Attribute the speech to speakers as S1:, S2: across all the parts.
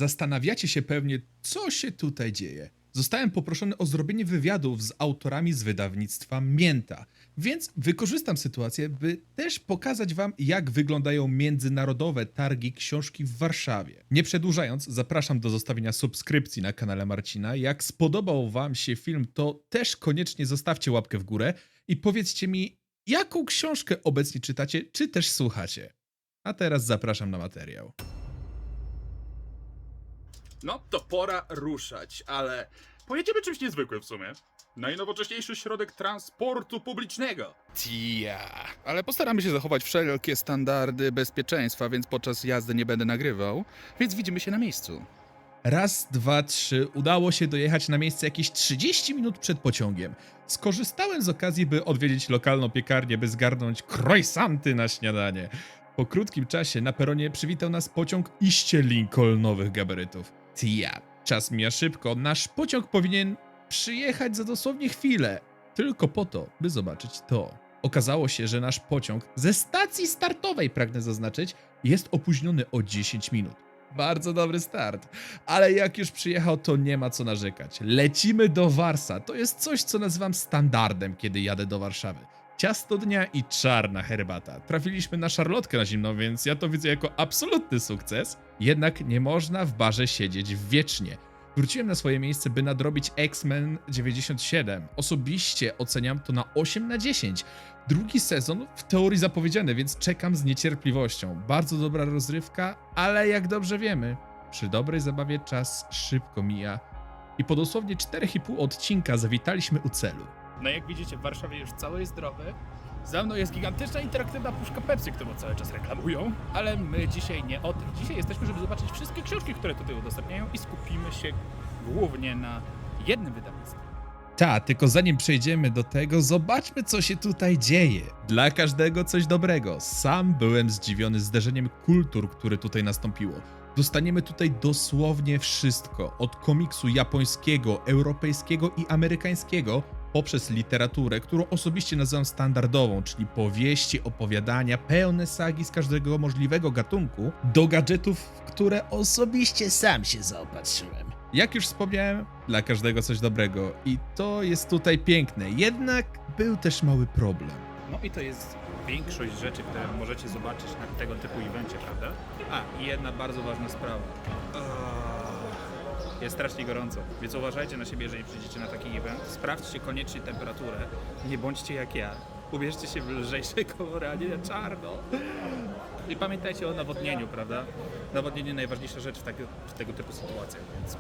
S1: Zastanawiacie się pewnie, co się tutaj dzieje. Zostałem poproszony o zrobienie wywiadów z autorami z wydawnictwa Mięta, więc wykorzystam sytuację, by też pokazać wam, jak wyglądają międzynarodowe targi książki w Warszawie. Nie przedłużając, zapraszam do zostawienia subskrypcji na kanale Marcina. Jak spodobał wam się film, to też koniecznie zostawcie łapkę w górę i powiedzcie mi, jaką książkę obecnie czytacie, czy też słuchacie. A teraz zapraszam na materiał.
S2: No to pora ruszać, ale pojedziemy czymś niezwykłym w sumie. Najnowocześniejszy środek transportu publicznego.
S3: Ale postaramy się zachować wszelkie standardy bezpieczeństwa, więc podczas jazdy nie będę nagrywał, więc widzimy się na miejscu.
S1: Raz, dwa, trzy. Udało się dojechać na miejsce jakieś 30 minut przed pociągiem. Skorzystałem z okazji, by odwiedzić lokalną piekarnię, by zgarnąć croissanty na śniadanie. Po krótkim czasie na peronie przywitał nas pociąg iście lincolnowych gabarytów. Czas mija szybko. Nasz pociąg powinien przyjechać za dosłownie chwilę. Tylko po to, by zobaczyć to. Okazało się, że nasz pociąg ze stacji startowej, pragnę zaznaczyć, jest opóźniony o 10 minut. Bardzo dobry start, ale jak już przyjechał, to nie ma co narzekać. Lecimy do Warsa. To jest coś, co nazywam standardem, kiedy jadę do Warszawy. Ciasto dnia i czarna herbata. Trafiliśmy na szarlotkę na zimno, więc ja to widzę jako absolutny sukces. Jednak nie można w barze siedzieć wiecznie. Wróciłem na swoje miejsce, by nadrobić X-Men 97. Osobiście oceniam to na 8 na 10. Drugi sezon w teorii zapowiedziany, więc czekam z niecierpliwością. Bardzo dobra rozrywka, ale jak dobrze wiemy, przy dobrej zabawie czas szybko mija. I po dosłownie 4,5 odcinka zawitaliśmy u celu.
S2: No jak widzicie, w Warszawie już cały jest zdrowy. Za mną jest gigantyczna interaktywna puszka Pepsi, którą cały czas reklamują. Ale my dzisiaj nie o tym. Dzisiaj jesteśmy, żeby zobaczyć wszystkie książki, które tutaj udostępniają i skupimy się głównie na jednym wydawnictwie.
S1: Tylko zanim przejdziemy do tego, zobaczmy, co się tutaj dzieje. Dla każdego coś dobrego. Sam byłem zdziwiony zderzeniem kultur, które tutaj nastąpiło. Dostaniemy tutaj dosłownie wszystko. Od komiksu japońskiego, europejskiego i amerykańskiego, poprzez literaturę, którą osobiście nazywam standardową, czyli powieści, opowiadania, pełne sagi z każdego możliwego gatunku, do gadżetów, w które osobiście sam się zaopatrzyłem. Jak już wspomniałem, dla każdego coś dobrego i to jest tutaj piękne, jednak był też mały problem.
S2: No i to jest większość rzeczy, które możecie zobaczyć na tego typu evencie, prawda? A, i jedna bardzo ważna sprawa. Jest strasznie gorąco, więc uważajcie na siebie, jeżeli przyjdziecie na taki event. Sprawdźcie koniecznie temperaturę, nie bądźcie jak ja. Ubierzcie się w lżejsze kolory, a nie czarno. I pamiętajcie o nawodnieniu, prawda? Nawodnienie najważniejsza rzecz w tego typu sytuacjach, więc...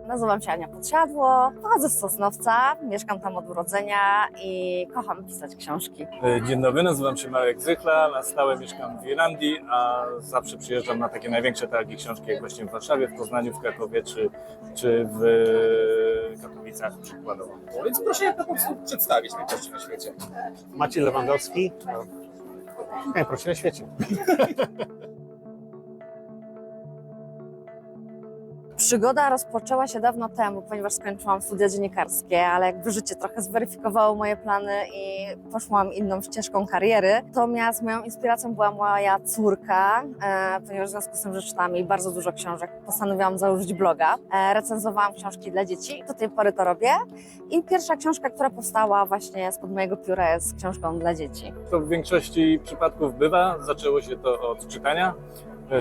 S4: Nazywam się Ania Podsiadło, pochodzę z Sosnowca, mieszkam tam od urodzenia i kocham pisać książki.
S5: Dzień dobry, nazywam się Marek Zychla, na stałe mieszkam w Irlandii, a zawsze przyjeżdżam na takie największe targi książki, jak właśnie w Warszawie, w Poznaniu, w Krakowie czy w Katowicach przykładowo.
S6: Więc proszę jak to po prostu przedstawić najczęściej na świecie.
S7: Maciej Lewandowski. Najprościej na świecie.
S4: Przygoda rozpoczęła się dawno temu, ponieważ skończyłam studia dziennikarskie, ale jakby życie trochę zweryfikowało moje plany i poszłam inną ścieżką kariery. Natomiast moją inspiracją była moja córka, ponieważ w związku z tym, że czytałam jej bardzo dużo książek, postanowiłam założyć bloga. Recenzowałam książki dla dzieci, do tej pory to robię. I pierwsza książka, która powstała właśnie spod mojego pióra, jest książką dla dzieci.
S5: To w większości przypadków bywa, zaczęło się to od czytania.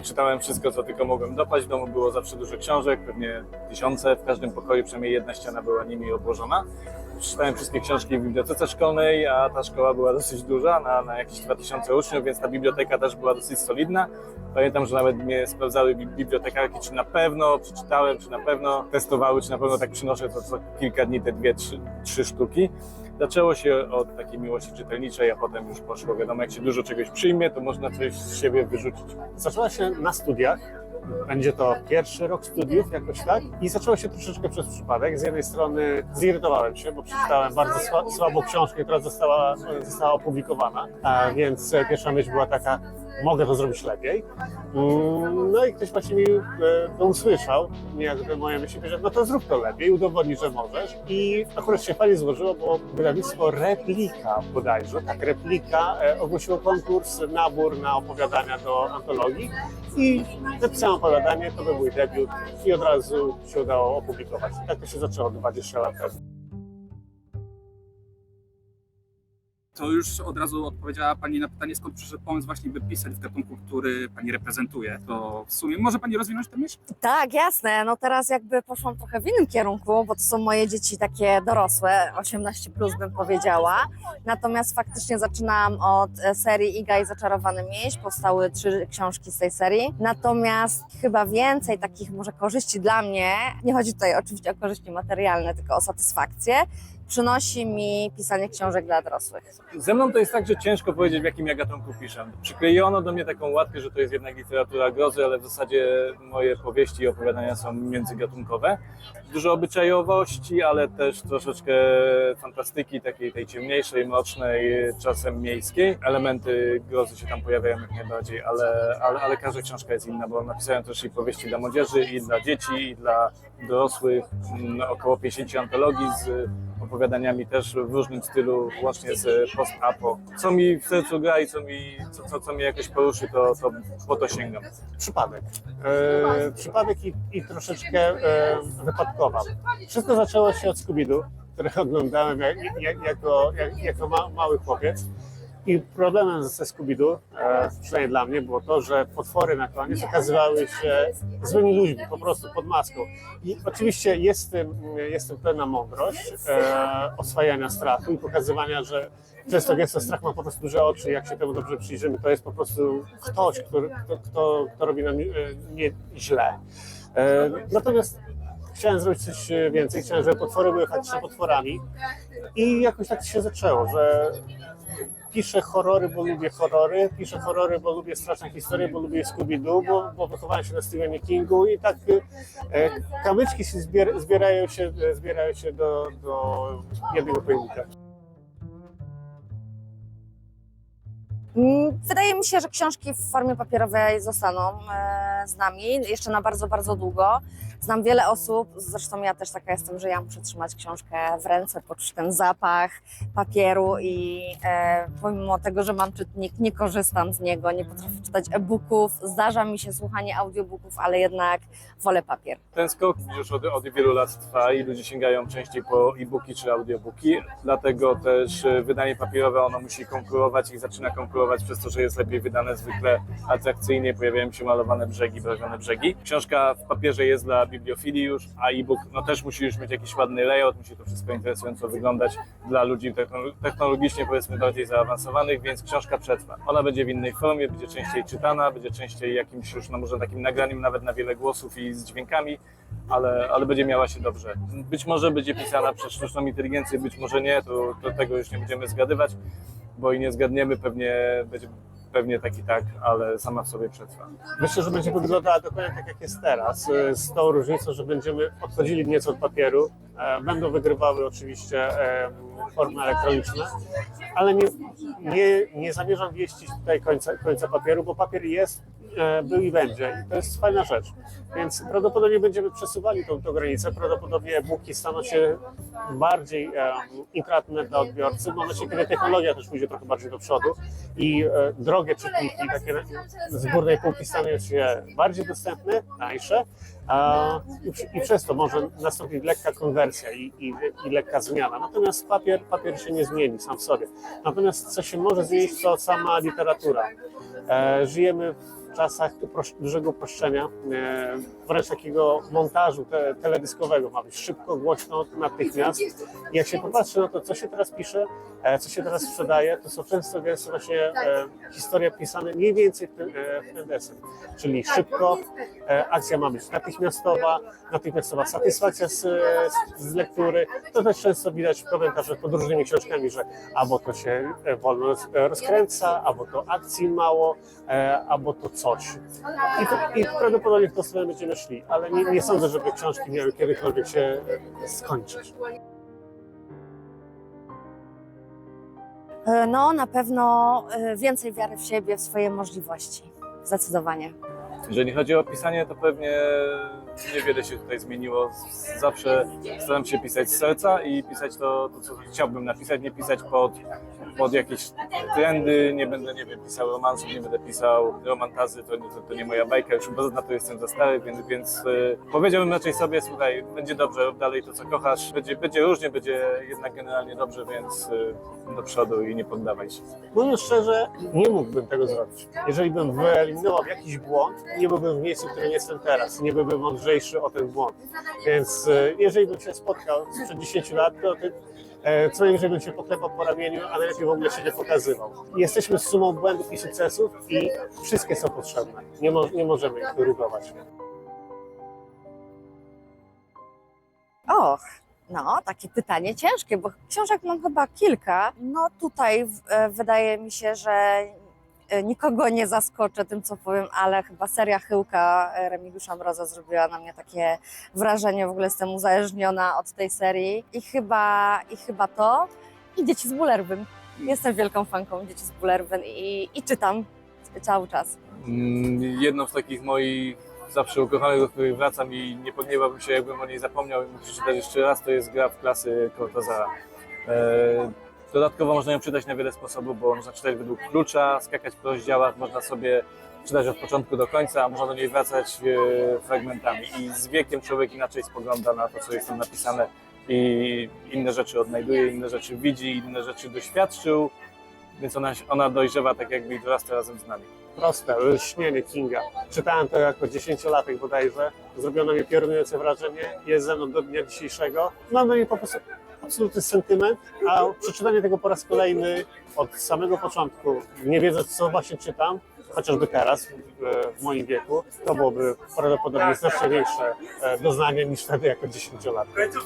S5: Czytałem wszystko, co tylko mogłem dopaść. W domu było zawsze dużo książek, pewnie tysiące. W każdym pokoju przynajmniej jedna ściana była nimi obłożona. Przeczytałem wszystkie książki w bibliotece szkolnej, a ta szkoła była dosyć duża, na jakieś 2000 uczniów, więc ta biblioteka też była dosyć solidna. Pamiętam, że nawet mnie sprawdzały bibliotekarki, czy na pewno przeczytałem, czy na pewno testowały, czy na pewno tak przynoszę co kilka dni te 2-3 sztuki. Zaczęło się od takiej miłości czytelniczej, a potem już poszło. Wiadomo, jak się dużo czegoś przyjmie, to można coś z siebie wyrzucić.
S7: Zaczęła się na studiach. Będzie to pierwszy rok studiów, jakoś tak. I zaczęło się troszeczkę przez przypadek. Z jednej strony zirytowałem się, bo przeczytałem bardzo słabą książkę, która została opublikowana. A więc pierwsza myśl była taka, mogę to zrobić lepiej. No i ktoś właśnie mi to usłyszał, jakby moje myśli, że no to zrób to lepiej, udowodnij, że możesz. I akurat się fajnie złożyło, bo wydawnictwo Replika bodajże, tak, Replika ogłosiło konkurs, nabór na opowiadania do antologii i napisałem opowiadanie, to był mój debiut i od razu się udało opublikować. Tak to się zaczęło 20 lat temu.
S6: To już od razu odpowiedziała Pani na pytanie, skąd przyszedł pomysł właśnie, by pisać w gatunku, który Pani reprezentuje. To w sumie może Pani rozwinąć tę myśl?
S4: Tak, jasne. No teraz jakby poszłam trochę w innym kierunku, bo to są moje dzieci takie dorosłe, 18 plus bym powiedziała. Natomiast faktycznie zaczynałam od serii Iga i Zaczarowany Miś. Powstały 3 książki z tej serii. Natomiast chyba więcej takich może korzyści dla mnie, nie chodzi tutaj oczywiście o korzyści materialne, tylko o satysfakcję, przynosi mi pisanie książek dla dorosłych.
S5: Ze mną to jest tak, że ciężko powiedzieć, w jakim ja gatunku piszę. Przyklejono do mnie taką łatkę, że to jest jednak literatura grozy, ale w zasadzie moje powieści i opowiadania są międzygatunkowe. Dużo obyczajowości, ale też troszeczkę fantastyki, takiej tej ciemniejszej, mrocznej, czasem miejskiej. Elementy grozy się tam pojawiają jak najbardziej, ale każda książka jest inna, bo napisałem też i powieści dla młodzieży, i dla dzieci, i dla dorosłych. Około 50 antologii z opowiadaniami też w różnym stylu, łącznie z post-apo. Co mi w sercu gra i co mnie jakoś poruszy, to po to sięgam.
S7: Przypadek. Przypadek i troszeczkę wypadkowa. Wszystko zaczęło się od Scooby-Doo, które oglądałem jako mały chłopiec. I problemem ze Scooby-Doo, przynajmniej dla mnie, było to, że potwory na koniec okazywały się złymi ludźmi, po prostu pod maską. I oczywiście jest w tym pewna mądrość oswajania strachu i pokazywania, że często gęsto strach ma po prostu duże oczy, jak się temu dobrze przyjrzymy, to jest po prostu ktoś, kto robi nam źle. Natomiast chciałem zrobić coś więcej, chciałem, żeby potwory były faktycznie potworami i jakoś tak się zaczęło, że piszę horrory, bo lubię horrory, piszę horrory, bo lubię straszne historie, bo lubię Scooby-Doo, bo wychowałem się na Stephenie Kingu i tak kamyczki się zbierają się do jednego pojemnika.
S4: Wydaje mi się, że książki w formie papierowej zostaną z nami jeszcze na bardzo, bardzo długo. Znam wiele osób, zresztą ja też taka jestem, że ja muszę trzymać książkę w ręce, poczuć ten zapach papieru i pomimo tego, że mam czytnik, nie korzystam z niego, nie potrafię czytać e-booków, zdarza mi się słuchanie audiobooków, ale jednak wolę papier.
S5: Ten skok już od wielu lat trwa i ludzie sięgają częściej po e-booki czy audiobooki, dlatego też wydanie papierowe ono musi konkurować i zaczyna konkurować przez to, że jest lepiej wydane, zwykle atrakcyjnie, pojawiają się malowane brzegi, barwione brzegi. Książka w papierze jest dla bibliofilii już, a e-book no też musi już mieć jakiś ładny layout, musi to wszystko interesująco wyglądać dla ludzi technologicznie powiedzmy bardziej zaawansowanych, więc książka przetrwa. Ona będzie w innej formie, będzie częściej czytana, będzie częściej jakimś już może takim nagraniem nawet na wiele głosów i z dźwiękami, ale będzie miała się dobrze. Być może będzie pisana przez sztuczną inteligencję, być może nie, to tego już nie będziemy zgadywać, bo i nie zgadniemy, pewnie tak i tak, ale sama w sobie przetrwa.
S7: Myślę, że będzie wyglądała dokładnie tak, jak jest teraz, z tą różnicą, że będziemy odchodzili nieco od papieru, będą wygrywały oczywiście formy elektroniczne, ale nie zamierzam wieścić tutaj końca papieru, bo papier jest, był i będzie i to jest fajna rzecz. Więc prawdopodobnie będziemy przesuwali tą granicę, prawdopodobnie e-booki staną się bardziej intratne dla odbiorcy, w momencie, kiedy technologia też pójdzie trochę bardziej do przodu i drogie czytniki, takie z górnej półki staną się bardziej dostępne, tańsze i przez to może nastąpić lekka konwersja i lekka zmiana. Natomiast papier się nie zmieni sam w sobie. Natomiast co się może zmienić, to sama literatura. Żyjemy w czasach dużego uproszczenia, wręcz takiego montażu teledyskowego. Ma być szybko, głośno, natychmiast. I jak się popatrzy na to, co się teraz pisze, co się teraz sprzedaje, to są często gęsto właśnie historie pisane mniej więcej w ten deseń. Czyli szybko, akcja ma być natychmiastowa satysfakcja z lektury. To też często widać w komentarzach pod różnymi książkami, że albo to się wolno rozkręca, albo to akcji mało, albo to coś. I prawdopodobnie w tą stronę będziemy szli, ale nie sądzę, żeby książki miały kiedykolwiek się skończyć.
S4: No, na pewno więcej wiary w siebie, w swoje możliwości. Zdecydowanie.
S5: Jeżeli chodzi o pisanie, to pewnie niewiele się tutaj zmieniło. Zawsze staram się pisać z serca i pisać to co chciałbym napisać, nie pisać pod jakieś trendy, nie będę, nie wiem, pisał romansów, nie będę pisał romantazy, to nie moja bajka, już na to jestem za stary, więc powiedziałbym raczej sobie, słuchaj, będzie dobrze, rób dalej to, co kochasz, będzie różnie, będzie jednak generalnie dobrze, więc do przodu i nie poddawaj się.
S7: Mówiąc szczerze, nie mógłbym tego zrobić. Jeżeli bym wyeliminował jakiś błąd, nie byłbym w miejscu, w którym jestem teraz, nie byłbym mądrzejszy o ten błąd. Więc jeżeli bym się spotkał sprzed 10 lat, to co najwyżej bym się poklepał po ramieniu, a najlepiej w ogóle się nie pokazywał. Jesteśmy sumą błędów i sukcesów i wszystkie są potrzebne. Nie możemy ich wyrugować.
S4: Och, no, takie pytanie ciężkie, bo książek mam chyba kilka. No tutaj wydaje mi się, że nikogo nie zaskoczę tym, co powiem, ale chyba seria Chyłka Remigiusza Mroza zrobiła na mnie takie wrażenie. W ogóle jestem uzależniona od tej serii i chyba to. I Dzieci z Bullerbyn. Jestem wielką fanką Dzieci z Bullerbyn i czytam cały czas.
S5: Jedną z takich moich zawsze ukochanych, do których wracam i nie pogniewałbym się, jakbym o niej zapomniał i mógł przeczytać jeszcze raz, to jest Gra w klasy Cortazara. Dodatkowo można ją czytać na wiele sposobów, bo można czytać według klucza, skakać po rozdziałach, można sobie czytać od początku do końca, a można do niej wracać fragmentami. I z wiekiem człowiek inaczej spogląda na to, co jest tam napisane i inne rzeczy odnajduje, inne rzeczy widzi, inne rzeczy doświadczył, więc ona dojrzewa tak jakby i dorasta razem z nami.
S7: Proste, Lśnienie Kinga. Czytałem to jako 10-latek bodajże. Zrobiono mi piorunujące wrażenie. Jest ze mną do dnia dzisiejszego. Mam do niej po prostu absolutny sentyment, a przeczytanie tego po raz kolejny od samego początku, nie wiedząc, co właśnie czytam, chociażby teraz, w moim wieku, to byłoby prawdopodobnie znacznie większe doznanie niż wtedy jako 10-latek.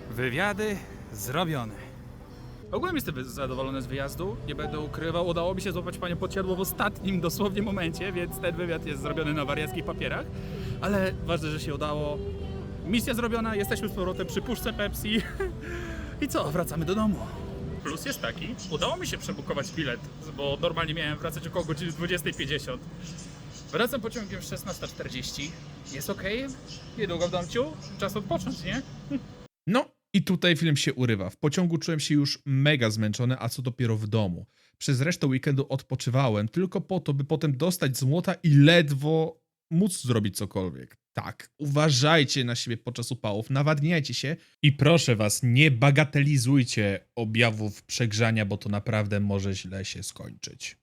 S2: Wywiady zrobione. Ogólnie jestem zadowolony z wyjazdu, nie będę ukrywał. Udało mi się złapać panią Podsiadło w ostatnim dosłownie momencie, więc ten wywiad jest zrobiony na wariackich papierach. Ale ważne, że się udało. Misja zrobiona, jesteśmy z powrotem przy puszce Pepsi. I co, wracamy do domu. Plus jest taki, udało mi się przebukować bilet, bo normalnie miałem wracać około godziny 20:50. Wracam pociągiem 16:40. Jest okej? Niedługo w domciu? Czas odpocząć, nie?
S1: No i tutaj film się urywa. W pociągu czułem się już mega zmęczony, a co dopiero w domu. Przez resztę weekendu odpoczywałem tylko po to, by potem dostać z młota i ledwo móc zrobić cokolwiek. Tak, uważajcie na siebie podczas upałów, nawadniajcie się i proszę was, nie bagatelizujcie objawów przegrzania, bo to naprawdę może źle się skończyć.